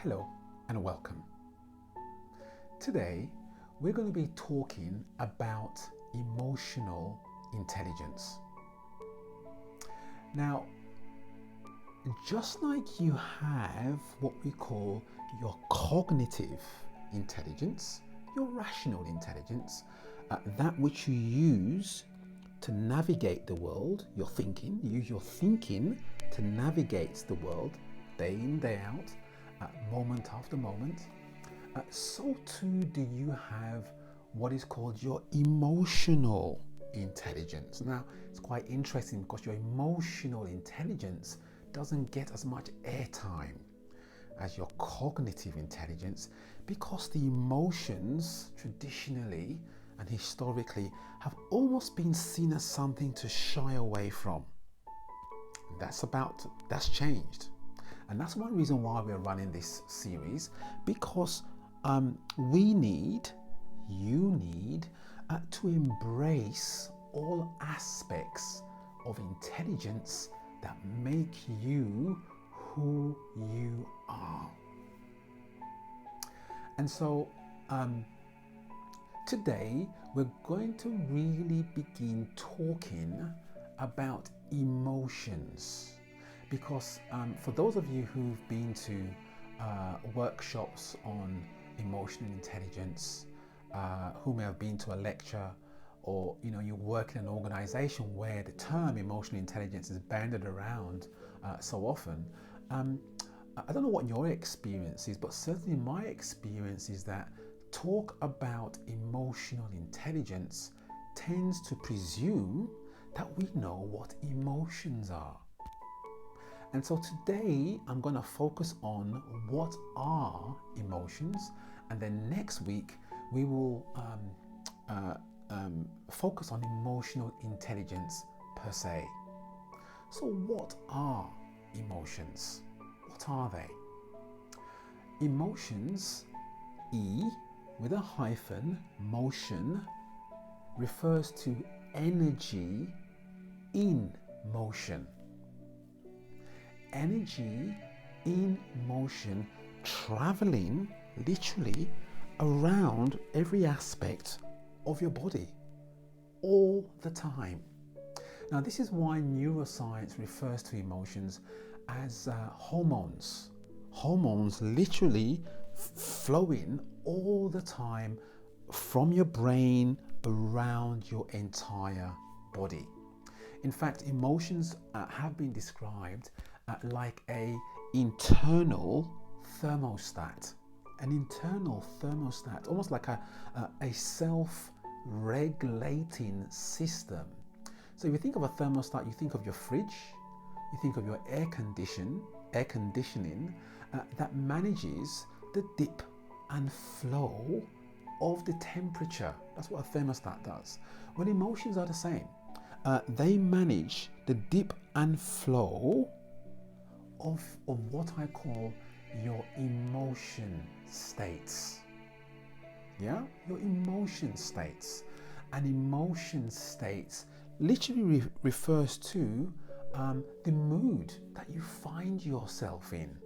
Hello and welcome. Today we're going to be talking about emotional intelligence. Now, just like you have what we call your cognitive intelligence, your rational intelligence, that which you use to navigate the world, your thinking, you use your thinking to navigate the world day in, day out, moment after moment, so too do you have what is called your emotional intelligence. Now, it's quite interesting because your emotional intelligence doesn't get as much airtime as your cognitive intelligence because the emotions traditionally and historically have almost been seen as something to shy away from. That's changed. And that's one reason why we're running this series, because you need to embrace all aspects of intelligence that make you who you are. And so today we're going to really begin talking about emotions. Because for those of you who've been to workshops on emotional intelligence, who may have been to a lecture, or you work in an organization where the term emotional intelligence is bandied around so often, I don't know what your experience is, but certainly my experience is that talk about emotional intelligence tends to presume that we know what emotions are. And so today I'm going to focus on what are emotions, and then next week we will focus on emotional intelligence per se. So what are emotions? What are they? Emotions, E with a hyphen, motion, refers to energy in motion. Energy in motion, traveling literally around every aspect of your body all the time. Now, this is why neuroscience refers to emotions as hormones. Hormones literally flowing all the time from your brain around your entire body. In fact, emotions have been described like an internal thermostat. An internal thermostat, almost like a self-regulating system. So if you think of a thermostat, you think of your fridge, you think of your air conditioning that manages the dip and flow of the temperature. That's what a thermostat does. Well, emotions are the same. They manage the dip and flow of what I call your emotion states. Yeah, your emotion states. And emotion states literally refers to the mood that you find yourself in.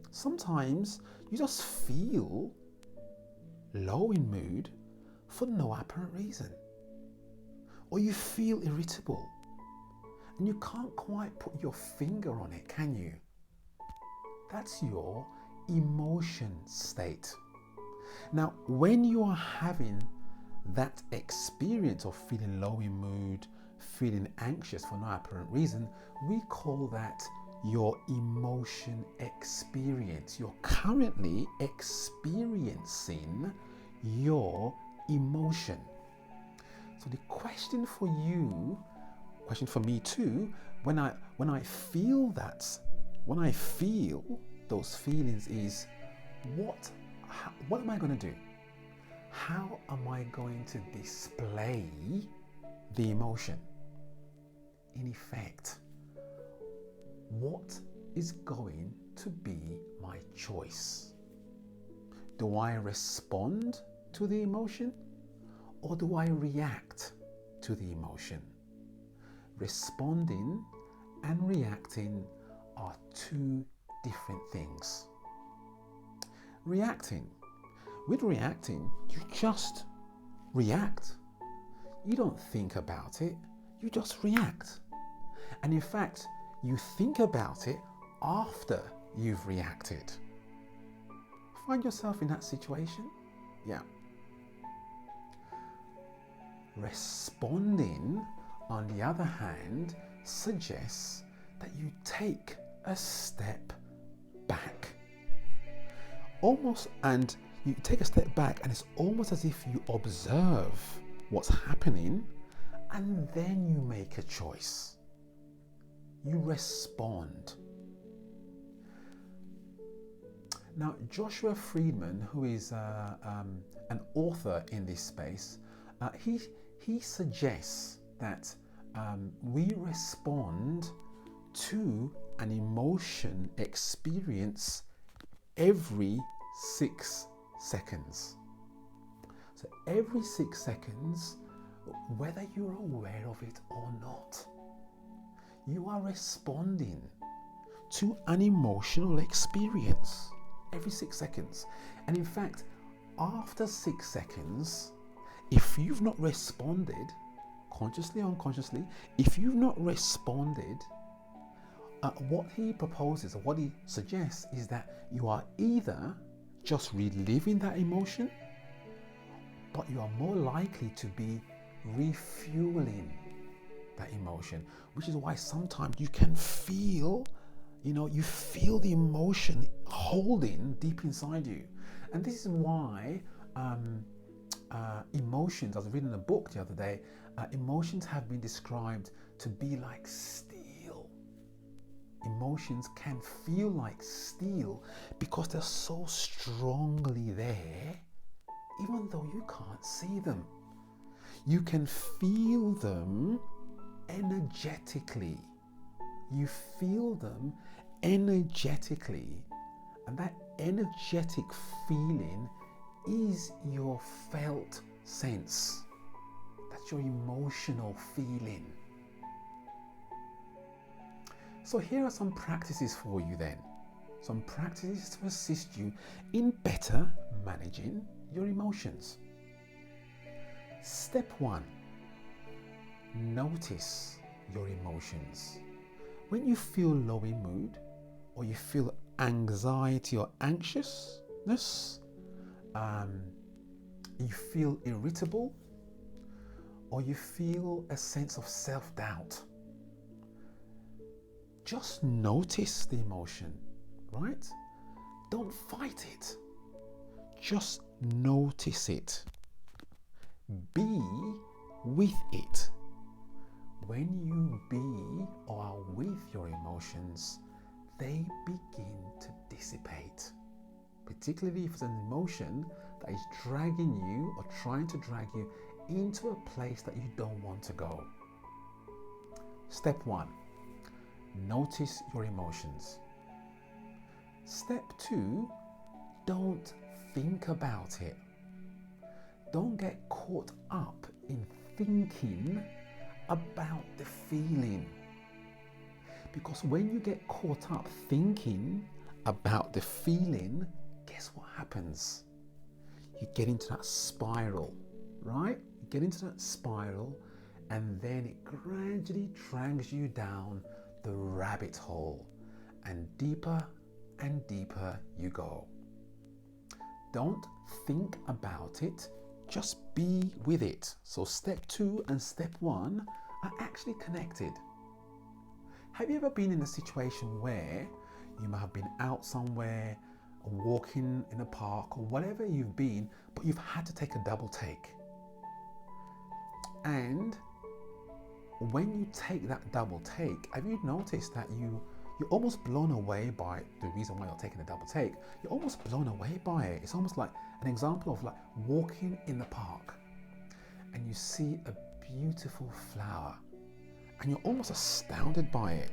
Sometimes you just feel low in mood for no apparent reason. Or you feel irritable and you can't quite put your finger on it, can you? That's your emotion state. Now, when you are having that experience of feeling low in mood, feeling anxious for no apparent reason, we call that your emotion experience. You're currently experiencing your emotion. So the question for you, question for me too, when I feel those feelings is, what am I going to do? How am I going to display the emotion? In effect, what is going to be my choice? Do I respond to the emotion, or do I react to the emotion? Responding and reacting are two different things. reacting. With reacting, you just react. You don't think about it, you just react. And in fact, you think about it after you've reacted. Find yourself in that situation? Yeah. Responding, on the other hand, suggests that you take a step back. And you take a step back, and it's almost as if you observe what's happening and then you make a choice. You respond. Now, Joshua Friedman, who is an author in this space, he suggests that we respond to an emotion experience every 6 seconds. So every 6 seconds, whether you're aware of it or not, you are responding to an emotional experience every 6 seconds. And in fact, after 6 seconds, if you've not responded, consciously or unconsciously, if you've not responded, what he proposes or what he suggests is that you are either just reliving that emotion, but you are more likely to be refueling that emotion, which is why sometimes you can feel, you feel the emotion holding deep inside you. And this is why emotions, I was reading a book the other day, emotions have been described to be like steel. Emotions can feel like steel because they're so strongly there, even though you can't see them. You can feel them energetically. You feel them energetically. And that energetic feeling is your felt sense. That's your emotional feeling. So here are some practices for you then. Some practices to assist you in better managing your emotions. Step 1, notice your emotions. When you feel low in mood, or you feel anxiety or anxiousness, you feel irritable, or you feel a sense of self-doubt, just notice the emotion, right? Don't fight it. Just notice it. Be with it. When you be or are with your emotions, they begin to dissipate. Particularly if it's an emotion that is dragging you or trying to drag you into a place that you don't want to go. Step 1, notice your emotions. Step 2, don't think about it. Don't get caught up in thinking about the feeling. Because when you get caught up thinking about the feeling, guess what happens? You get into that spiral, right? You get into that spiral, and then it gradually drags you down the rabbit hole, and deeper you go. Don't think about it, just be with it. So step 2 and step 1 are actually connected. Have you ever been in a situation where you might have been out somewhere, walking in a park or whatever you've been, but you've had to take a double take? And when you take that double take, have you noticed that you're almost blown away by the reason why you're taking a double take? You're almost blown away by it. It's almost like an example of like walking in the park and you see a beautiful flower and you're almost astounded by it.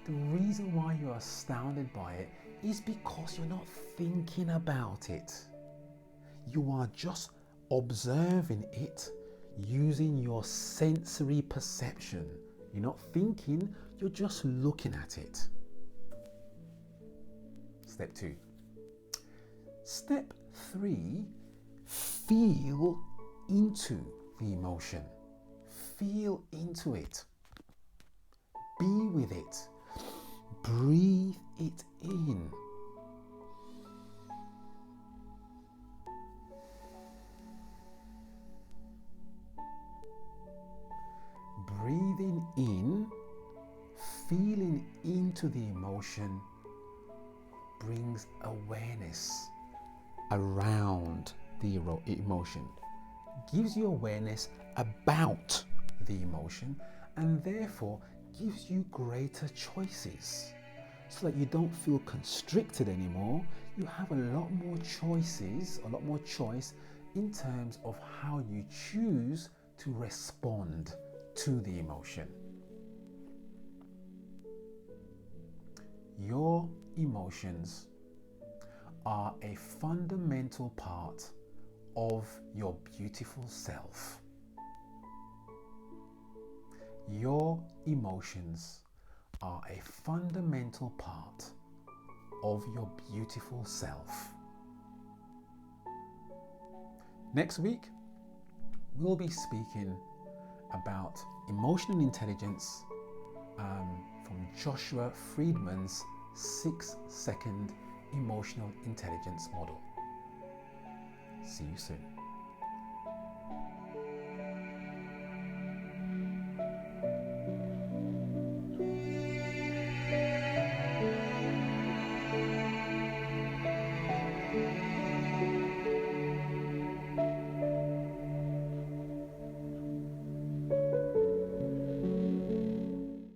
The reason why you're astounded by it is because you're not thinking about it. You are just observing it using your sensory perception. You're not thinking, you're just looking at it. Step 2. Step 3, feel into the emotion. Feel into it. Be with it. Breathe it in. Breathing in, feeling into the emotion brings awareness around the emotion, gives you awareness about the emotion, and therefore gives you greater choices so that you don't feel constricted anymore. You have a lot more choices, a lot more choice in terms of how you choose to respond to the emotion. Your emotions are a fundamental part of your beautiful self. Your emotions are a fundamental part of your beautiful self. Next week, we'll be speaking about emotional intelligence from Joshua Friedman's 6-second emotional intelligence model. See you soon.